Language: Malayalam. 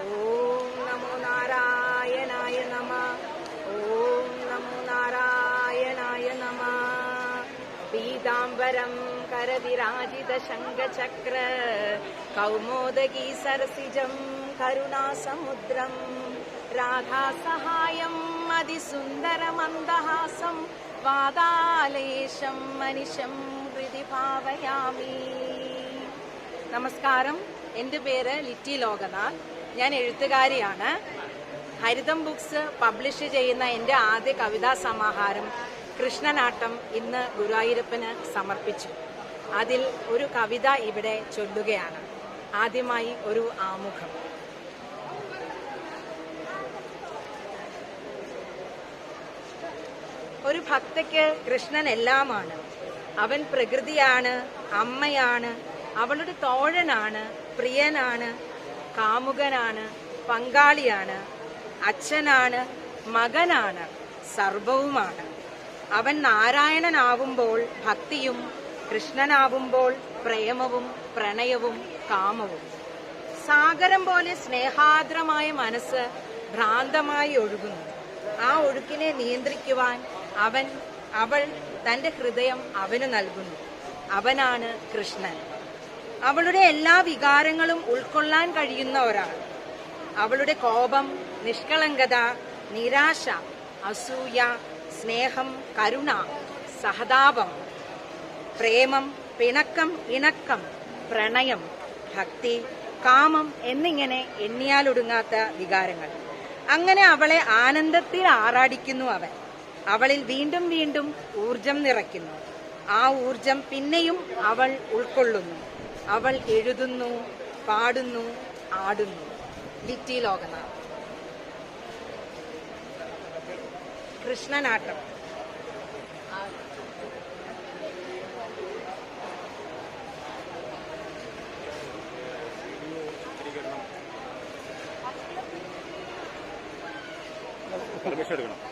ഓം നമോ നാരായണായ നമഃ. ഓം നമോ നാരായണായ നമഃ. പീതാംബരം കരവിരാജിത ശംഖചക്ര കൗമോദഗീ സരസിജം കരുണാസമുദ്രം രാധാസഹായം അതിസുന്ദരമന്ദഹാസം വാതാലേശം മനിശം ഹൃദി ഭാവയാമി. നമസ്കാരം. എൻ്റെ പേര് ലിറ്റി ലോകനാഥ്. ഞാൻ എഴുത്തുകാരിയാണ്. ഹരിതം ബുക്സ് പബ്ലിഷ് ചെയ്യുന്ന എൻ്റെ ആദ്യ കവിതാ സമാഹാരം കൃഷ്ണനാട്ടം ഇന്ന് ഗുരുവായൂരപ്പന് സമർപ്പിച്ചു. അതിൽ ഒരു കവിത ഇവിടെ ചൊല്ലുകയാണ്. ആദ്യമായി ഒരു ആമുഖം. ഒരു ഭക്തയ്ക്ക് കൃഷ്ണൻ എല്ലാമാണ്. അവൻ പ്രകൃതിയാണ്, അമ്മയാണ്, അവളുടെ തോഴനാണ്, പ്രിയനാണ്, കാമുകനാണ്, പങ്കാളിയാണ്, അച്ഛനാണ്, മകനാണ്, സർവവുമാണ്. അവൻ നാരായണനാവുമ്പോൾ ഭക്തിയും, കൃഷ്ണനാവുമ്പോൾ പ്രേമവും പ്രണയവും കാമവും. സാഗരം പോലെ സ്നേഹാർദ്രമായ മനസ്സ് ഭ്രാന്തമായി ഒഴുകുന്നു. ആ ഒഴുക്കിനെ നിയന്ത്രിക്കുവാൻ അവൾ തന്റെ ഹൃദയം അവന് നൽകുന്നു. അവനാണ് കൃഷ്ണൻ. അവളുടെ എല്ലാ വികാരങ്ങളും ഉൾക്കൊള്ളാൻ കഴിയുന്ന ഒരാൾ. അവളുടെ കോപം, നിഷ്കളങ്കത, നിരാശ, അസൂയ, സ്നേഹം, കരുണ, സഹതാപം, പ്രേമം, പിണക്കം, ഇണക്കം, പ്രണയം, ഭക്തി, കാമം എന്നിങ്ങനെ എണ്ണിയാലൊടുങ്ങാത്ത വികാരങ്ങൾ. അങ്ങനെ അവളെ ആനന്ദത്തിൽ ആറാടിക്കുന്നു അവൻ. അവളിൽ വീണ്ടും വീണ്ടും ഊർജം നിറയ്ക്കുന്നു. ആ ഊർജം പിന്നെയും അവൾ ഉൾക്കൊള്ളുന്നു. അവൾ എഴുതുന്നു, പാടുന്നു, ആടുന്നു. ലിറ്റി ലോകനാഥ്. കൃഷ്ണനാട്ടം. പെർമിഷൻ എടുക്കണം.